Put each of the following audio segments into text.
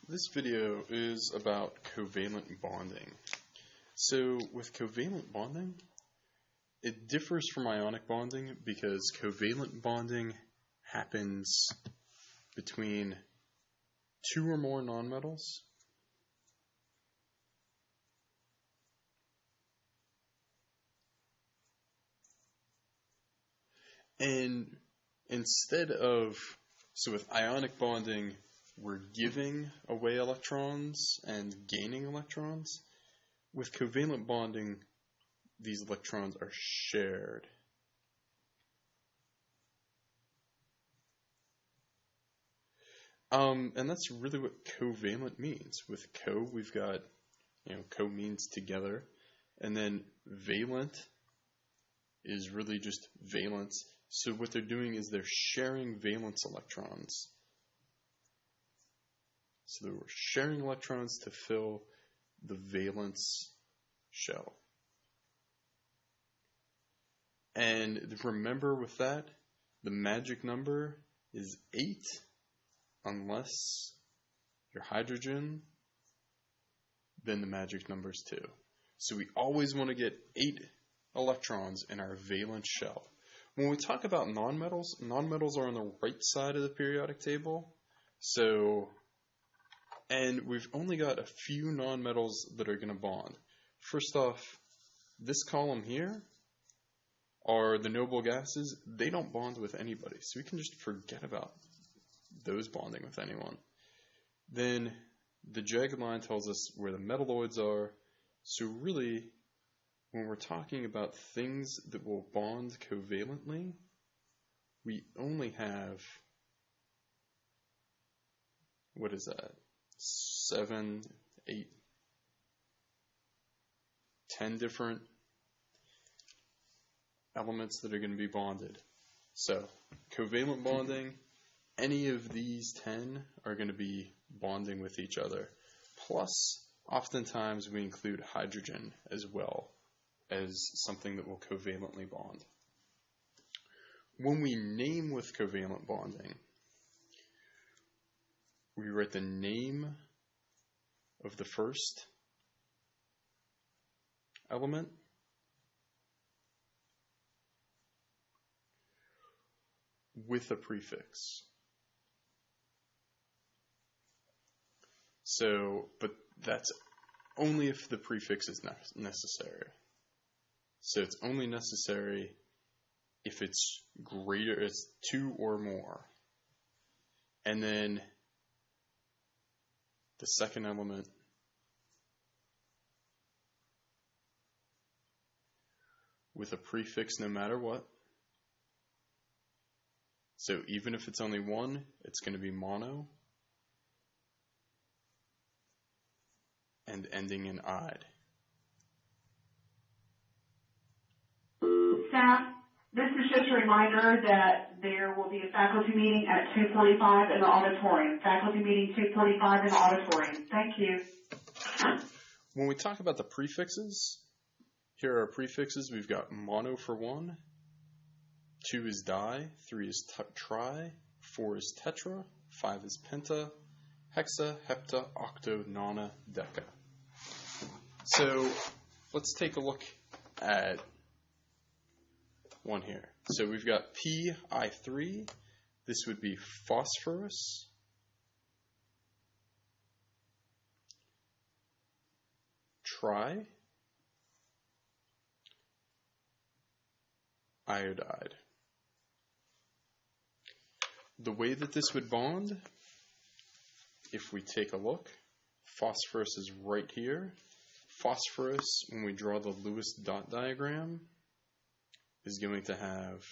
This video is about covalent bonding. So with covalent bonding, it differs from ionic bonding because covalent bonding happens between two or more nonmetals. And so with ionic bonding, we're giving away electrons and gaining electrons. With covalent bonding, these electrons are shared. And that's really what covalent means. With co, we've got, co means together. And then valent is really just valence. So what they're doing is they're sharing valence electrons. So we're sharing electrons to fill the valence shell. And remember with that, the magic number is 8 unless you're hydrogen, then the magic number is 2. So we always want to get 8 electrons in our valence shell. When we talk about nonmetals, nonmetals are on the right side of the periodic table. And we've only got a few nonmetals that are going to bond. First off, this column here are the noble gases. They don't bond with anybody, so we can just forget about those bonding with anyone. Then the jagged line tells us where the metalloids are. So really, when we're talking about things that will bond covalently, we only have, what is that? 7, 8, 10 different elements that are going to be bonded. So, covalent bonding, any of these 10 are going to be bonding with each other. Plus, oftentimes we include hydrogen as well as something that will covalently bond. When we name with covalent bonding, we write the name of the first element with a prefix. But that's only if the prefix is necessary. So it's only necessary if it's 2 or more. And then the second element with a prefix no matter what. So even if it's only 1, it's going to be mono. And ending in "ide." Staff, this is just a reminder that there will be a faculty meeting at 2:45 in the auditorium. Faculty meeting 2:45 in the auditorium. Thank you. When we talk about the prefixes, here are our prefixes. We've got mono for 1, 2 is di, 3 is tri, 4 is tetra, 5 is penta, hexa, hepta, octo, nona, deca. So let's take a look at one here. So we've got Pi3. This would be phosphorus. Tri. Iodide. The way that this would bond, if we take a look, phosphorus is right here. Phosphorus, when we draw the Lewis dot diagram, is going to have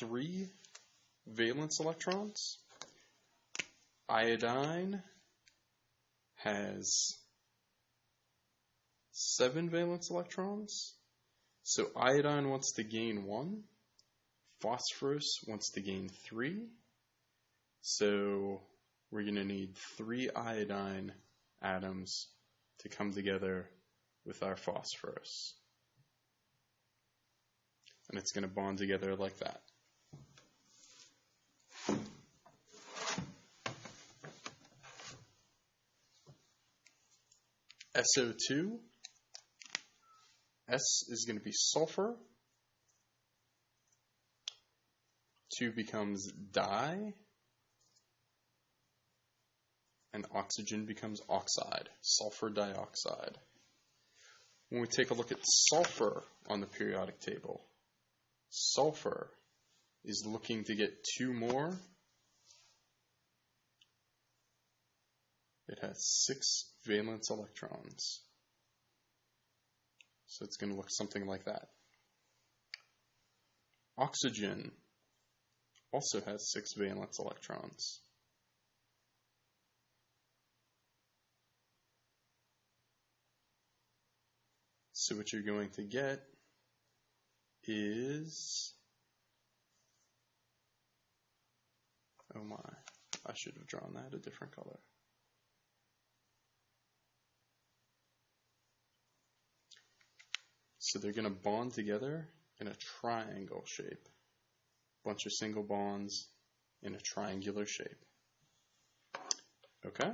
3 valence electrons. Iodine has 7 valence electrons. So iodine wants to gain 1. Phosphorus wants to gain 3. So we're going to need 3 iodine atoms to come together with our phosphorus. And it's going to bond together like that. SO2. S is going to be sulfur. 2 becomes di. And oxygen becomes oxide, sulfur dioxide. When we take a look at sulfur on the periodic table, sulfur is looking to get 2 more. It has 6 valence electrons. So it's going to look something like that. Oxygen also has 6 valence electrons. So what you're going to get is, oh my, I should have drawn that a different color. So they're going to bond together in a triangle shape. Bunch of single bonds in a triangular shape. Okay?